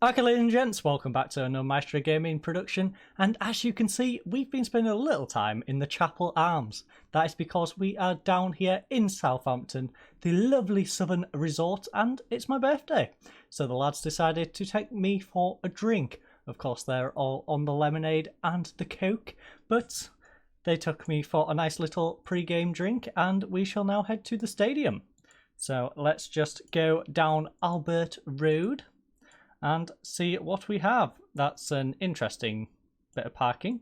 Okay, ladies and gents, welcome back to another Maestro Gaming production, and as you can see, we've been spending a little time in the Chapel Arms. That is because we are down here in Southampton, the lovely southern resort, and it's my birthday. So the lads decided to take me for a drink. Of course, they're all on the lemonade and the Coke, but they took me for a nice little pre-game drink, and we shall now head to the stadium. So let's just go down Albert Road and see what we have. That's an interesting bit of parking.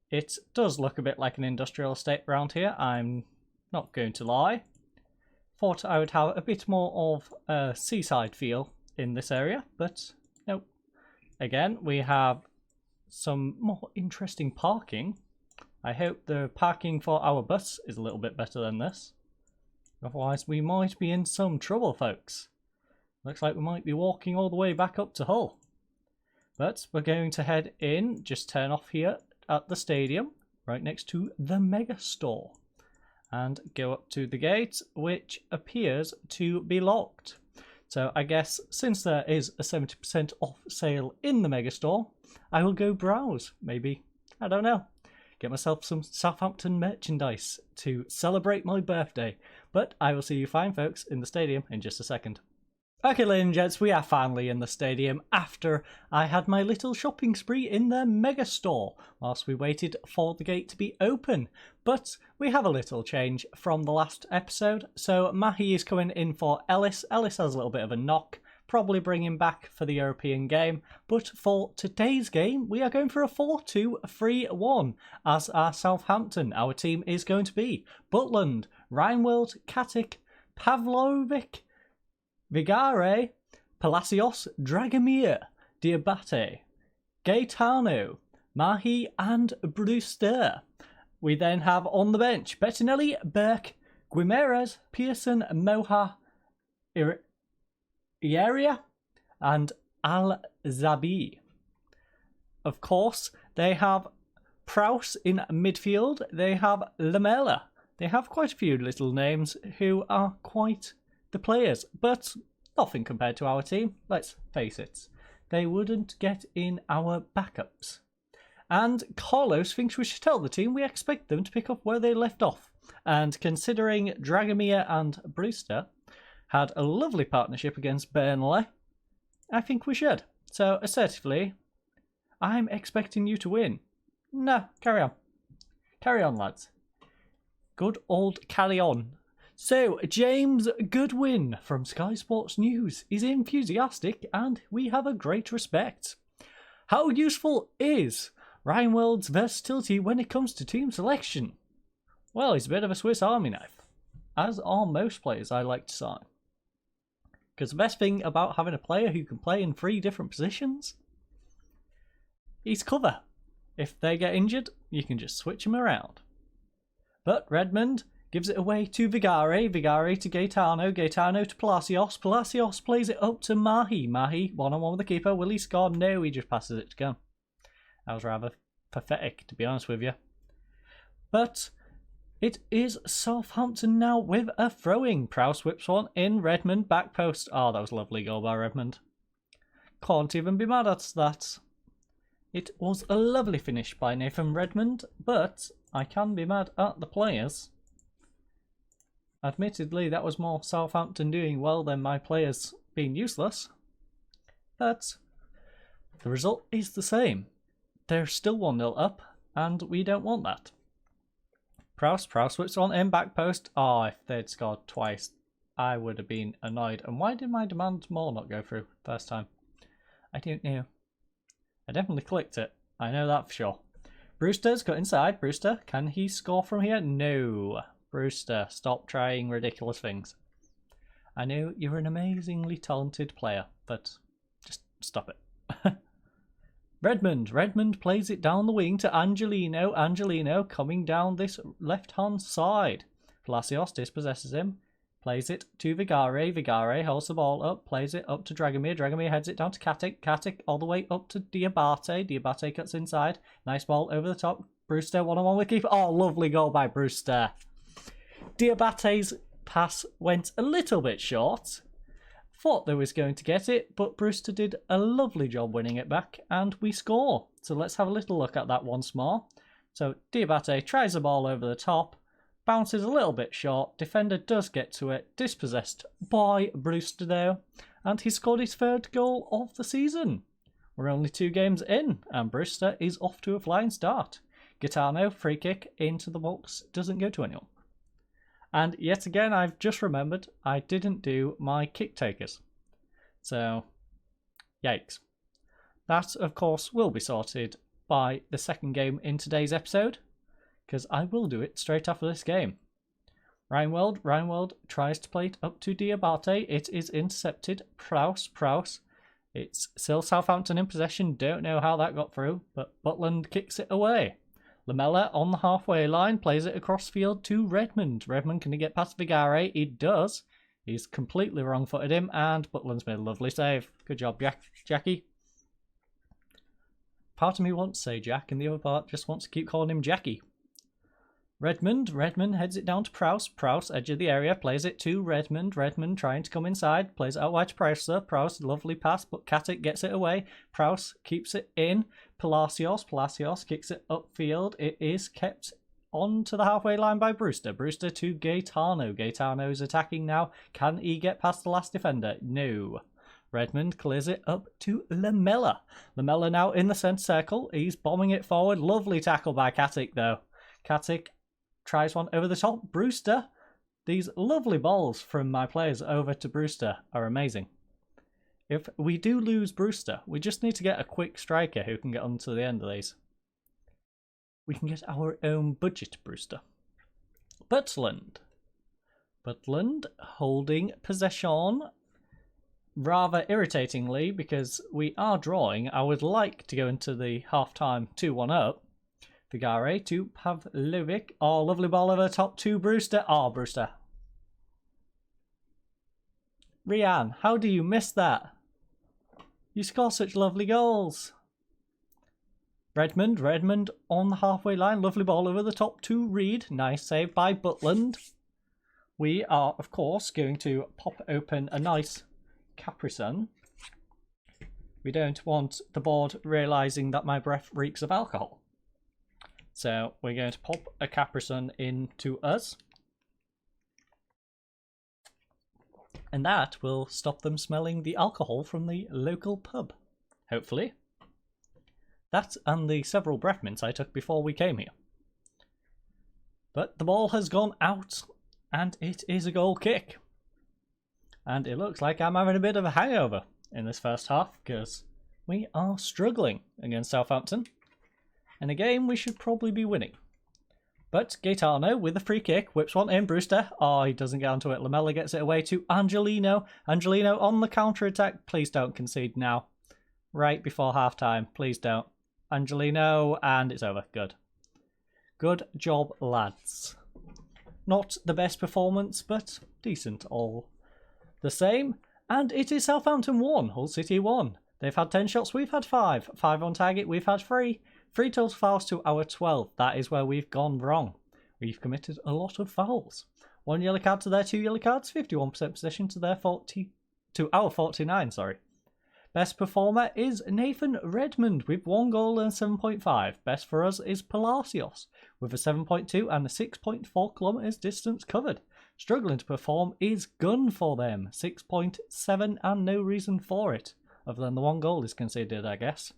It does look a bit like an industrial estate around here, I'm not going to lie. Thought I would have a bit more of a seaside feel in this area, but nope. Again, we have some more interesting parking. I hope the parking for our bus is a little bit better than this. Otherwise, we might be in some trouble, folks. Looks like we might be walking all the way back up to Hull. But we're going to head in, just turn off here at the stadium, right next to the Mega Store. And go up to the gate, which appears to be locked. So I guess since there is a 70% off sale in the Mega Store, I will go browse. Maybe, I don't know, get myself some Southampton merchandise to celebrate my birthday. But I will see you fine folks in the stadium in just a second. Okay, ladies and gents, we are finally in the stadium after I had my little shopping spree in the Mega Store whilst we waited for the gate to be open. But we have a little change from the last episode. So Mahi is coming in for Ellis. Ellis has a little bit of a knock, probably bring him back for the European game. But for today's game, we are going for a 4-2-3-1 as our Southampton. Our team is going to be Butland, Reinwald, Katic, Pavlovic, Vigare, Palacios, Dragomir, Diabate, Gaetano, Mahi and Brewster. We then have on the bench Bettinelli, Burke, Guimarães, Pearson, Moha, Ieria and Al-Zabi. Of course, they have Prowse in midfield. They have Lamela. They have quite a few little names who are quite the players, but nothing compared to our team. Let's face it, they wouldn't get in our backups. And Carlos thinks we should tell the team we expect them to pick up where they left off. And considering Dragomir and Brewster had a lovely partnership against Burnley, I think we should. So assertively, I'm expecting you to win. No, carry on. Carry on, lads. Good old carry on. So, James Goodwin from Sky Sports News is enthusiastic and we have a great respect. How useful is Reinwald's versatility when it comes to team selection? Well, he's a bit of a Swiss Army knife, as are most players I like to sign. Because the best thing about having a player who can play in 3 different positions, he's cover. If they get injured, you can just switch them around. But Redmond gives it away to Vigare, Vigare to Gaetano, Gaetano to Palacios, Palacios plays it up to Mahi, Mahi one-on-one with the keeper, will he score? No, he just passes it to Gunn. That was rather pathetic, to be honest with you. But it is Southampton now with a throwing. Prowse whips one in, Redmond back post. Oh, that was a lovely goal by Redmond. Can't even be mad at that. It was a lovely finish by Nathan Redmond, but I can be mad at the players. Admittedly, that was more Southampton doing well than my players being useless. But the result is the same. They're still 1-0 up, and we don't want that. Prowse whips on in, back post. Oh, if they'd scored twice, I would have been annoyed. And why did my demand more not go through first time? I don't know. I definitely clicked it. I know that for sure. Brewster's got inside. Brewster, can he score from here? No. Brewster, stop trying ridiculous things. I know you're an amazingly talented player, but just stop it. Redmond plays it down the wing to Angelino. Angelino coming down this left-hand side. Palacios dispossesses him. Plays it to Vigare. Vigare holds the ball up. Plays it up to Dragomir. Dragomir heads it down to Katic. Katic all the way up to Diabate. Diabate cuts inside. Nice ball over the top. Brewster one-on-one with keeper. Oh, lovely goal by Brewster. Diabate's pass went a little bit short. Thought they was going to get it, but Brewster did a lovely job winning it back, and we score. So let's have a little look at that once more. So Diabate tries the ball over the top, bounces a little bit short, defender does get to it, dispossessed by Brewster though, and he scored his third goal of the season. We're only 2 games in, and Brewster is off to a flying start. Gaetano, free kick into the box, doesn't go to anyone. And yet again, I've just remembered I didn't do my kick takers. So, yikes. That, of course, will be sorted by the second game in today's episode, because I will do it straight after this game. Reinwald tries to play it up to Diabate. It is intercepted. Prowse. It's still Southampton in possession. Don't know how that got through, but Butland kicks it away. Lamella on the halfway line plays it across field to Redmond. Redmond, can he get past Vigare? He does. He's completely wrong-footed him, and Butland's made a lovely save. Good job, Jackie. Part of me wants to say Jack, and the other part just wants to keep calling him Jackie. Redmond heads it down to Prowse. Prowse, edge of the area, plays it to Redmond. Redmond trying to come inside, plays it out wide to Prowse. Prowse, lovely pass, but Katic gets it away. Prowse keeps it in. Palacios kicks it upfield. It is kept onto the halfway line by Brewster. Brewster to Gaetano. Gaetano is attacking now. Can he get past the last defender? No. Redmond clears it up to Lamella. Lamella now in the centre circle. He's bombing it forward. Lovely tackle by Katic though. Katic tries one over the top. Brewster. These lovely balls from my players over to Brewster are amazing. If we do lose Brewster, we just need to get a quick striker who can get on to the end of these. We can get our own budget Brewster. Butland holding possession rather irritatingly because we are drawing. I would like to go into the half-time 2-1 up. Vigare to Pavlovic. Oh, lovely ball over the top to Brewster. Oh, Brewster. Rian, how do you miss that? You score such lovely goals. Redmond on the halfway line. Lovely ball over the top to Reed. Nice save by Butland. We are, of course, going to pop open a nice Capri Sun. We don't want the board realising that my breath reeks of alcohol. So we're going to pop a Capri Sun into us. And that will stop them smelling the alcohol from the local pub. Hopefully. That and the several breath mints I took before we came here. But the ball has gone out and it is a goal kick. And it looks like I'm having a bit of a hangover in this first half because we are struggling against Southampton. In a game we should probably be winning. But Gaetano with a free kick whips one in. Brewster. Oh, he doesn't get onto it. Lamella gets it away to Angelino. Angelino on the counter-attack. Please don't concede now. Right before half-time. Please don't. Angelino, and it's over. Good. Good job, lads. Not the best performance, but decent all the same. And it is Southampton 1, Hull City 1. They've had 10 shots, we've had 5. 5 on target, we've had 3. 3 total fouls to our 12. That is where we've gone wrong. We've committed a lot of fouls. 1 yellow card to their 2 yellow cards, 51% possession to their our 49, sorry. Best performer is Nathan Redmond with 1 goal and 7.5. Best for us is Palacios with a 7.2 and a 6.4 kilometres distance covered. Struggling to perform is Gunn for them, 6.7 and no reason for it, other than the 1 goal is conceded, I guess.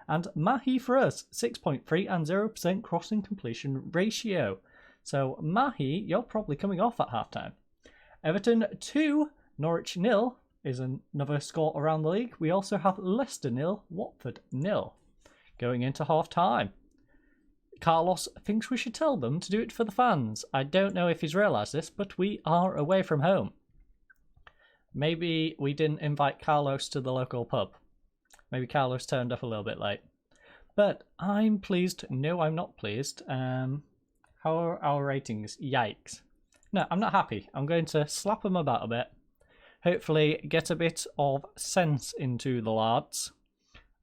And Mahi for us, 6.3 and 0% crossing completion ratio. So Mahi, you're probably coming off at halftime. Everton 2, Norwich 0 is another score around the league. We also have Leicester 0, Watford 0 going into half-time. Carlos thinks we should tell them to do it for the fans. I don't know if he's realised this, but we are away from home. Maybe we didn't invite Carlos to the local pub. Maybe Carlos turned up a little bit late. But I'm pleased. No, I'm not pleased. How are our ratings? Yikes. No, I'm not happy. I'm going to slap them about a bit. Hopefully get a bit of sense into the lads.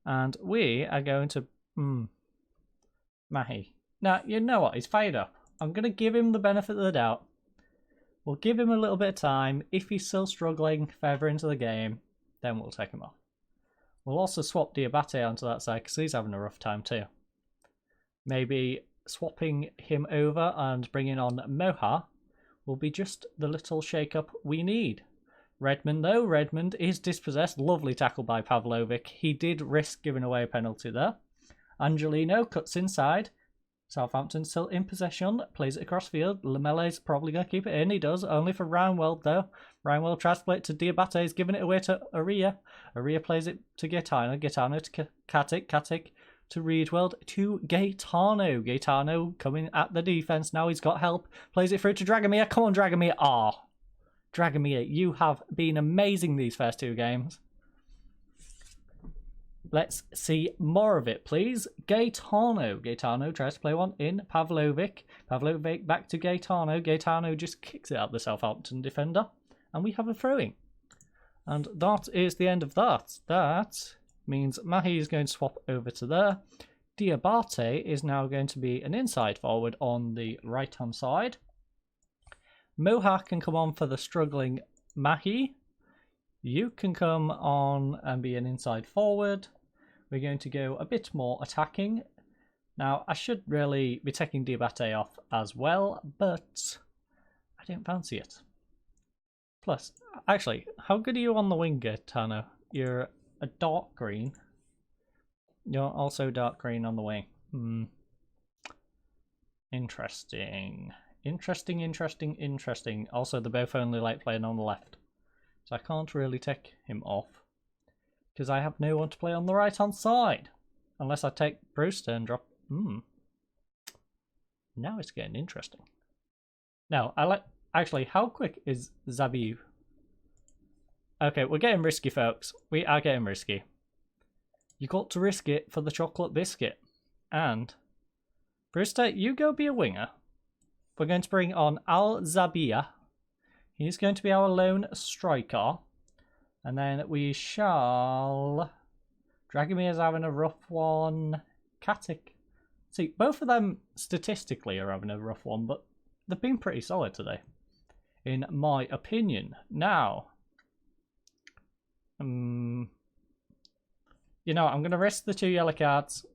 And we are going to... Mahi. Now, you know what? He's fired up. I'm going to give him the benefit of the doubt. We'll give him a little bit of time. If he's still struggling further into the game, then we'll take him off. We'll also swap Diabate onto that side because he's having a rough time too. Maybe swapping him over and bringing on Moha will be just the little shake-up we need. Redmond though, Redmond is dispossessed. Lovely tackle by Pavlovic. He did risk giving away a penalty there. Angelino cuts inside. Southampton still in possession. Plays it across field. Lamele's probably going to keep it in. He does. Only for Reinwald though. Reinwald tries to play it to Diabate. He's giving it away to Aria. Aria plays it to Gaetano. Gaetano to Katic. Katic to Reedwald to Gaetano. Gaetano coming at the defence. Now he's got help. Plays it through to Dragomir. Come on, Dragomir. Ah, Dragomir, you have been amazing these first two games. Let's see more of it, please. Gaetano. Gaetano tries to play one in Pavlovic. Pavlovic back to Gaetano. Gaetano just kicks it at the Southampton defender. And we have a throwing. And that is the end of that. That means Mahi is going to swap over to there. Diabate is now going to be an inside forward on the right-hand side. Moha can come on for the struggling Mahi. You can come on and be an inside forward. We're going to go a bit more attacking. Now, I should really be taking Diabate off as well, but I don't fancy it. Plus, actually, how good are you on the wing, Gaetano? You're a dark green. You're also dark green on the wing. Interesting. Interesting. Also, they're both only like playing on the left. So I can't really take him off. Because I have no one to play on the right hand side. Unless I take Brewster and drop... Now it's getting interesting. Now, I like... Actually, how quick is Zabiu? Okay, we're getting risky, folks. We are getting risky. You got to risk it for the chocolate biscuit. And... Brewster, you go be a winger. We're going to bring on Al Zabia. He's going to be our lone striker. And then we shall... Dragomir's having a rough one. Katic. See, both of them statistically are having a rough one, but they've been pretty solid today, in my opinion. Now, you know, I'm going to risk the 2 yellow cards.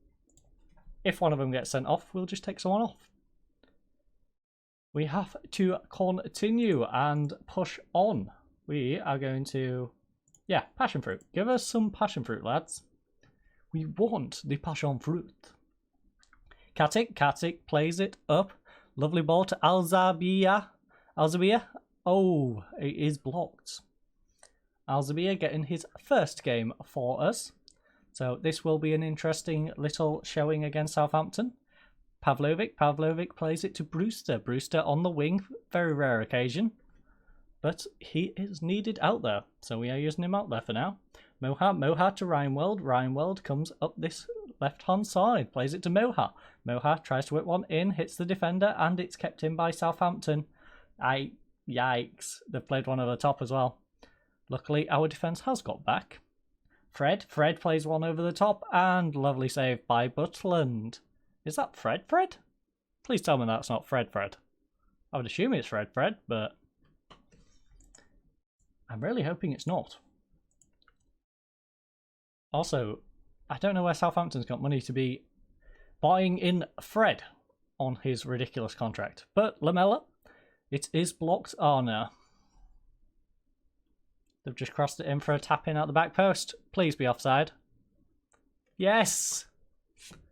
If one of them gets sent off, we'll just take someone off. We have to continue and push on. We are going to... Yeah, passion fruit. Give us some passion fruit, lads. We want the passion fruit. Katic plays it up. Lovely ball to Alzabia. Oh, it is blocked. Alzabia getting his first game for us. So this will be an interesting little showing against Southampton. Pavlovic plays it to Brewster. Brewster on the wing. Very rare occasion. But he is needed out there, so we are using him out there for now. Moha to Reinwald. Reinwald comes up this left-hand side, plays it to Moha. Moha tries to whip one in, hits the defender, and it's kept in by Southampton. Yikes. They've played one over the top as well. Luckily, our defence has got back. Fred plays one over the top, and lovely save by Butland. Is that Fred? Please tell me that's not Fred. I would assume it's Fred, but... I'm really hoping it's not. Also, I don't know where Southampton's got money to be buying in Fred on his ridiculous contract. But Lamella, it is blocked. Oh no. They've just crossed it in for a tap in at the back post. Please be offside. Yes!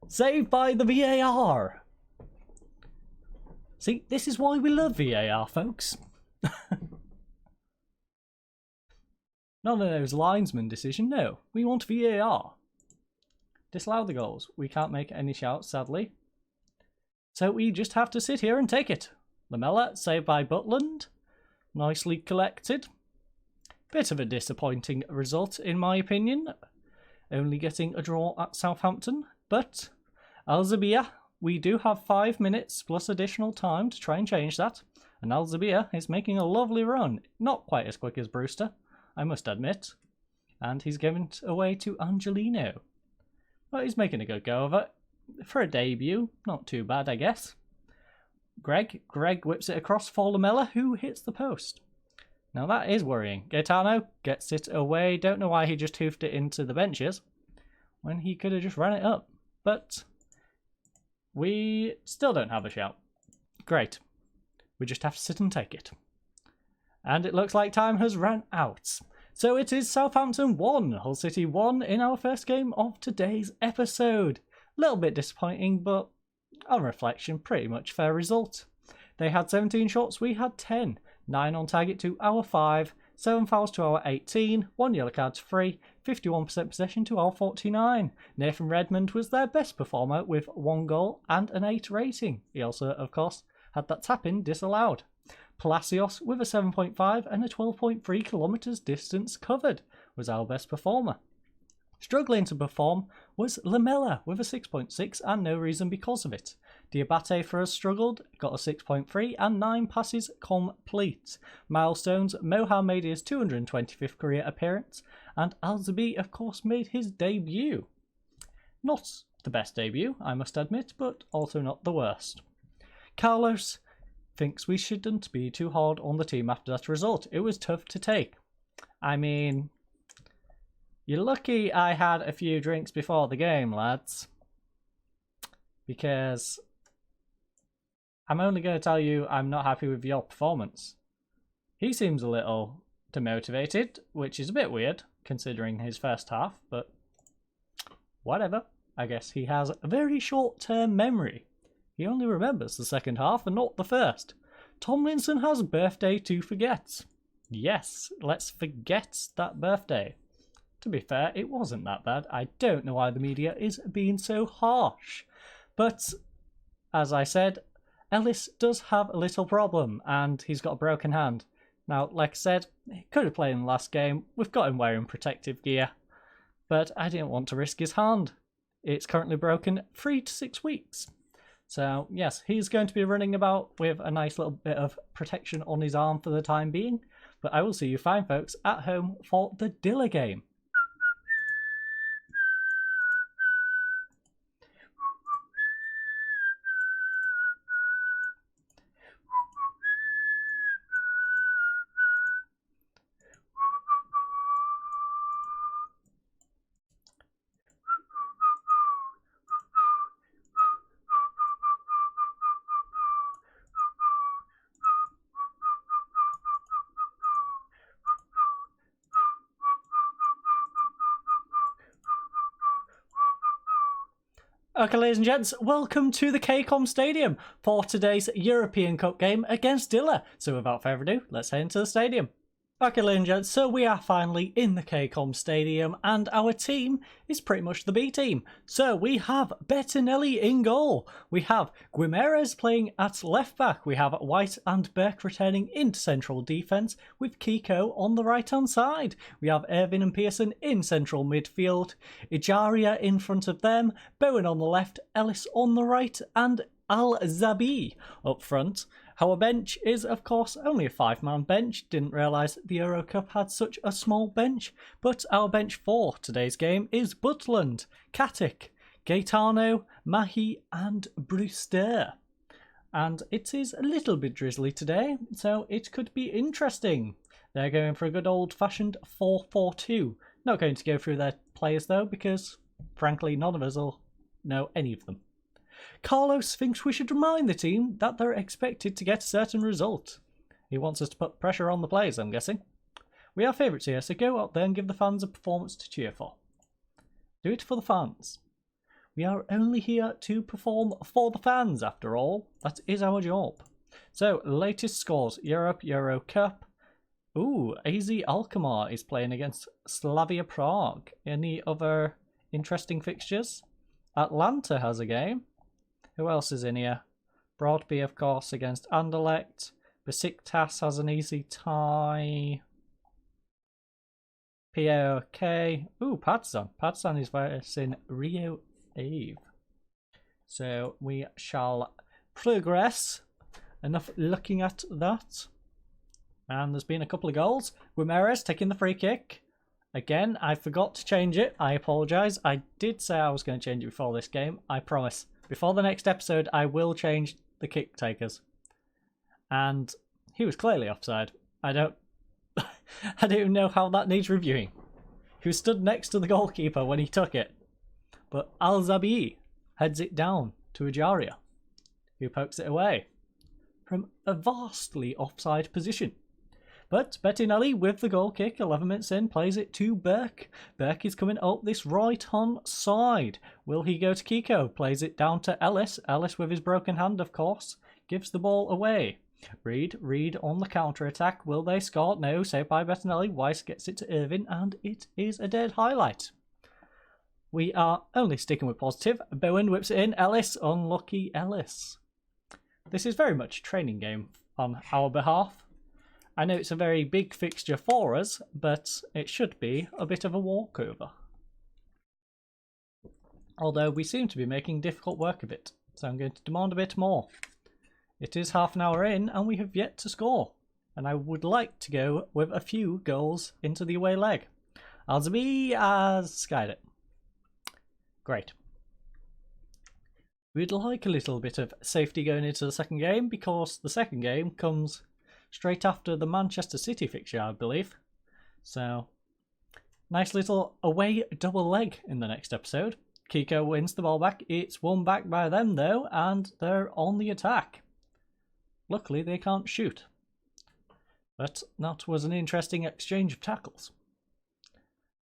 Saved by the VAR! See, this is why we love VAR, folks. None of those linesman decision, no. We want VAR. Disallow the goals. We can't make any shouts, sadly. So we just have to sit here and take it. Lamella, saved by Butland. Nicely collected. Bit of a disappointing result, in my opinion. Only getting a draw at Southampton. But, Alzabia, we do have 5 minutes plus additional time to try and change that. And Alzabia is making a lovely run. Not quite as quick as Brewster, I must admit. And he's given it away to Angelino. Well, he's making a good go of it. For a debut, not too bad, I guess. Greg whips it across for Lamella, who hits the post. Now that is worrying. Gaetano gets it away. Don't know why he just hoofed it into the benches when he could have just ran it up. But we still don't have a shout. Great. We just have to sit and take it. And it looks like time has run out. So it is Southampton 1, Hull City 1 in our first game of today's episode. A little bit disappointing, but on reflection, pretty much fair result. They had 17 shots, we had 10. 9 on target to our 5, 7 fouls to our 18, 1 yellow card to 3, 51% possession to our 49. Nathan Redmond was their best performer with 1 goal and an 8 rating. He also, of course, had that tap-in disallowed. Palacios with a 7.5 and a 12.3 kilometres distance covered was our best performer. Struggling to perform was Lamella with a 6.6 and no reason because of it. Diabate for us struggled, got a 6.3 and 9 passes complete. Milestones, Moha made his 225th career appearance and Alzabi of course made his debut. Not the best debut, I must admit, but also not the worst. Carlos thinks we shouldn't be too hard on the team after that result. It was tough to take. I mean, you're lucky I had a few drinks before the game, lads. Because I'm only going to tell you I'm not happy with your performance. He seems a little demotivated, which is a bit weird considering his first half, but whatever. I guess he has a very short-term memory. He only remembers the second half and not the first. Tomlinson has a birthday to forget. Yes, let's forget that birthday. To be fair, it wasn't that bad. I don't know why the media is being so harsh. But, as I said, Ellis does have a little problem, and he's got a broken hand. Now, like I said, he could have played in the last game. We've got him wearing protective gear. But I didn't want to risk his hand. It's currently broken 3 to 6 weeks. So, yes, he's going to be running about with a nice little bit of protection on his arm for the time being. But I will see you fine, folks, at home for the Dilla game. Okay, ladies and gents, welcome to the KCOM Stadium for today's European Cup game against Dilla. So without further ado, let's head into the stadium. Okay, ladies and gents, so we are finally in the KCOM Stadium and our team is pretty much the B team. So we have Bettinelli in goal. We have Guimarães playing at left back. We have White and Burke returning into central defence with Kiko on the right hand side. We have Irvin and Pearson in central midfield. Ijaria in front of them. Bowen on the left, Ellis on the right and Al-Zabi up front. Our bench is, of course, only a 5-man bench. Didn't realise the Euro Cup had such a small bench. But our bench for today's game is Butland, Katic, Gaetano, Mahi and Brewster. And it is a little bit drizzly today, so it could be interesting. They're going for a good old-fashioned 4-4-2. Not going to go through their players, though, because, frankly, none of us will know any of them. Carlos thinks we should remind the team that they're expected to get a certain result. He wants us to put pressure on the players, I'm guessing. We are favourites here, so go out there and give the fans a performance to cheer for. Do it for the fans. We are only here to perform for the fans, after all. That is our job. So, latest scores. Europe, Euro Cup. Ooh, AZ Alkmaar is playing against Slavia Prague. Any other interesting fixtures? Atlanta has a game. Who else is in here? Broadby, of course, against Anderlecht. Besiktas has an easy tie. PAOK. Ooh, Partizan. Partizan is versing Rio Ave. So we shall progress. Enough looking at that. And there's been a couple of goals. Guimarães taking the free kick. Again, I forgot to change it. I apologise. I did say I was going to change it before this game. I promise. Before the next episode, I will change the kick takers. And he was clearly offside. I don't even know how that needs reviewing. He was stood next to the goalkeeper when he took it. But Al-Zabi heads it down to Ajaria, who pokes it away from a vastly offside position. But Bettinelli with the goal kick, 11 minutes in, plays it to Burke. Burke is coming up this right-hand side. Will he go to Kiko? Plays it down to Ellis. Ellis with his broken hand, of course, gives the ball away. Reed on the counter-attack. Will they score? No, saved by Bettinelli. Weiss gets it to Irvin, and it is a dead highlight. We are only sticking with positive. Bowen whips it in. Ellis, unlucky Ellis. This is very much a training game on our behalf. I know it's a very big fixture for us, but it should be a bit of a walkover. Although we seem to be making difficult work of it, so I'm going to demand a bit more. It is half an hour in and we have yet to score, and I would like to go with a few goals into the away leg. Alzabi has skied it. Great. We'd like a little bit of safety going into the second game, because the second game comes straight after the Manchester City fixture, I believe. So, nice little away double leg in the next episode. Kiko wins the ball back. It's won back by them though, and they're on the attack. Luckily they can't shoot. But that was an interesting exchange of tackles.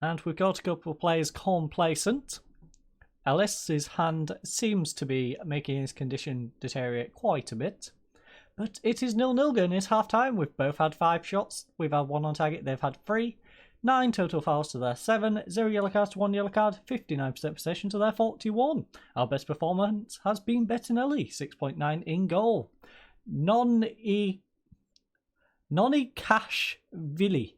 And we've got a couple of players complacent. Ellis's hand seems to be making his condition deteriorate quite a bit. But it is 0-0 going into half-time. We've both had 5 shots. We've had 1 on target. They've had 3. 9 total fouls to their 7. 0 yellow cards to 1 yellow card. 59% possession to their 41. Our best performance has been Bettinelli. 6.9 in goal. Noni Kashvili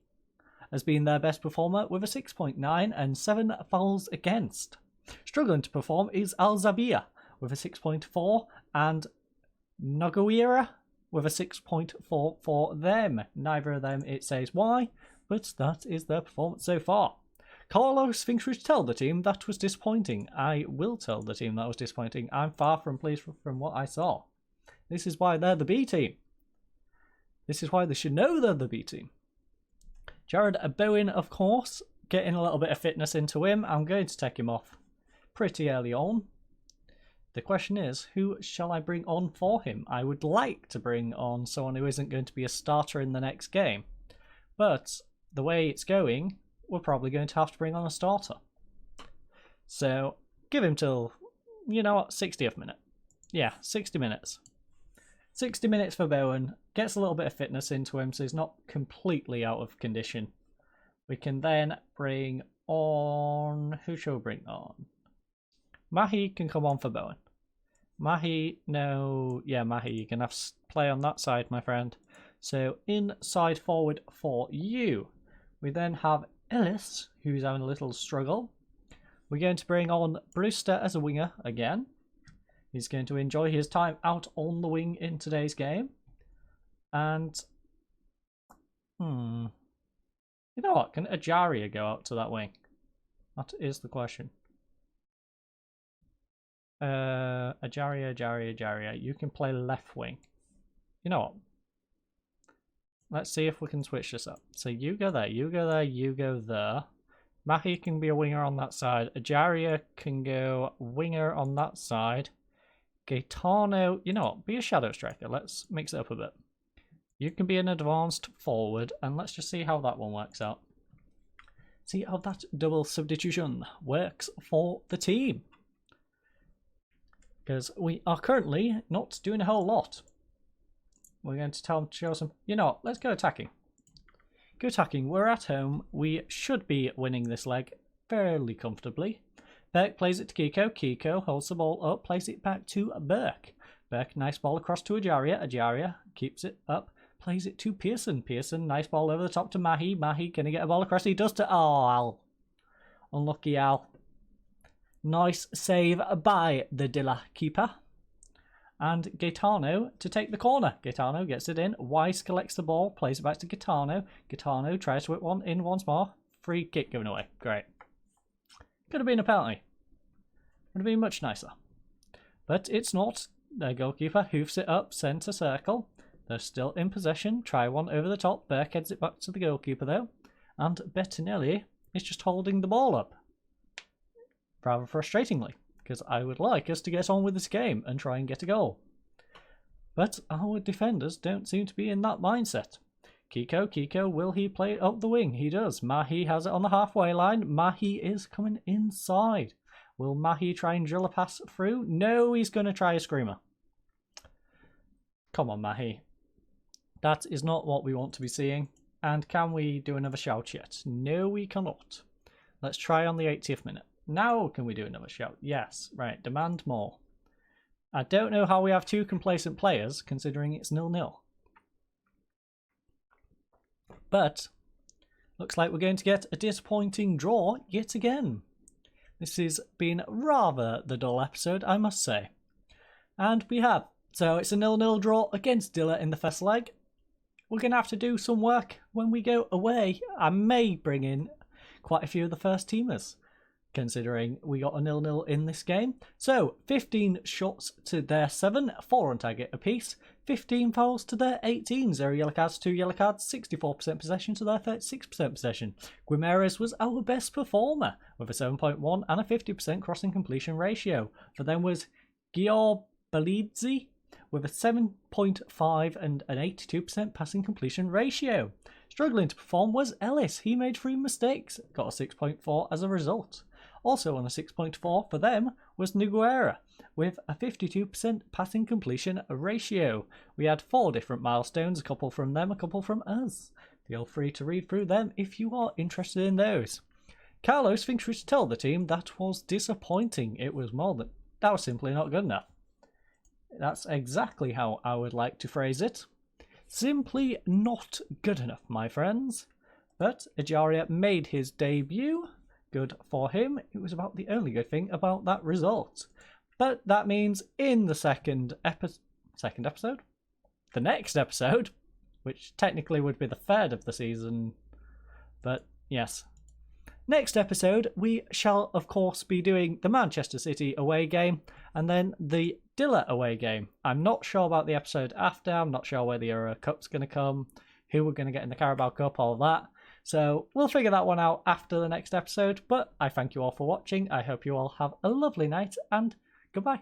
has been their best performer with a 6.9 and 7 fouls against. Struggling to perform is Al-Zabia with a 6.4 and Nogueira with a 6.4 for them. Neither of them it says why, but that is their performance so far. Carlos thinks we should tell the team that was disappointing. I will tell the team that was disappointing. I'm far from pleased from what I saw. This is why they're the B team. This is why they should know they're the B team. Jared Bowen, of course, getting a little bit of fitness into him. I'm going to take him off pretty early on. The question is, who shall I bring on for him? I would like to bring on someone who isn't going to be a starter in the next game. But the way it's going, we're probably going to have to bring on a starter. So, give him till, you know what, 60th minute. Yeah, 60 minutes. 60 minutes for Bowen. Gets a little bit of fitness into him, so he's not completely out of condition. We can then bring on... Who shall we bring on? Mahi can come on for Bowen. Mahi, no... Yeah, Mahi, you can have play on that side, my friend. So, inside forward for you. We then have Ellis, who's having a little struggle. We're going to bring on Brewster as a winger again. He's going to enjoy his time out on the wing in today's game. And... You know what? Can Ajaria go out to that wing? That is the question. Ajaria. You can play left wing. You know what? Let's see if we can switch this up. So you go there, you go there, you go there. Mahi can be a winger on that side. Ajaria can go winger on that side. Gaetano, you know what? Be a shadow striker. Let's mix it up a bit. You can be an advanced forward, and let's just see how that one works out. See how that double substitution works for the team. Because we are currently not doing a whole lot. We're going to tell them to show some... You know what? Let's go attacking. Go attacking. We're at home. We should be winning this leg fairly comfortably. Burke plays it to Kiko. Kiko holds the ball up, plays it back to Burke. Burke, nice ball across to Ajaria. Ajaria keeps it up, plays it to Pearson. Pearson, nice ball over the top to Mahi. Mahi, can he get a ball across? He does to... Oh, Al. Unlucky Al. Nice save by the Dilla keeper. And Gaetano to take the corner. Gaetano gets it in. Weiss collects the ball, plays it back to Gaetano. Gaetano tries to whip one in once more. Free kick given away. Great. Could have been a penalty. Would have been much nicer. But it's not. Their goalkeeper hoofs it up centre circle. They're still in possession. Try one over the top. Burke heads it back to the goalkeeper though. And Bettinelli is just holding the ball up. Rather frustratingly, because I would like us to get on with this game and try and get a goal. But our defenders don't seem to be in that mindset. Kiko, will he play up the wing? He does. Mahi has it on the halfway line. Mahi is coming inside. Will Mahi try and drill a pass through? No, he's going to try a screamer. Come on, Mahi. That is not what we want to be seeing. And can we do another shout yet? No, we cannot. Let's try on the 80th minute. Now can we do another shout? Yes. Right, demand more. I don't know how we have two complacent players, considering it's 0-0. But looks like we're going to get a disappointing draw yet again. This has been rather the dull episode, I must say. And we have. So it's a 0-0 draw against Dilla in the first leg. We're going to have to do some work when we go away. I may bring in quite a few of the first teamers, considering we got a 0-0 in this game. So 15 shots to their 7, 4 on target apiece. 15 fouls to their 18, 0 yellow cards, 2 yellow cards, 64% possession to their 36% possession. Guimarães was our best performer with a 7.1 and a 50% crossing completion ratio. For them was Giorbalidze with a 7.5 and an 82% passing completion ratio. Struggling to perform was Ellis. He made 3 mistakes, got a 6.4 as a result. Also on a 6.4 for them was Nogueira with a 52% passing completion ratio. We had 4 different milestones, a couple from them, a couple from us. Feel free to read through them if you are interested in those. Carlos thinks we should tell the team that was disappointing. It was more than that was simply not good enough. That's exactly how I would like to phrase it. Simply not good enough, my friends. But Ejaria made his debut. Good for him. It was about the only good thing about that result. But that means in the the next episode, which technically would be the 3rd of the season, but yes. Next episode, we shall of course be doing the Manchester City away game and then the Dilla away game. I'm not sure about the episode after. I'm not sure where the Euro Cup's going to come, who we're going to get in the Carabao Cup, all of that. So we'll figure that one out after the next episode, but I thank you all for watching. I hope you all have a lovely night and goodbye.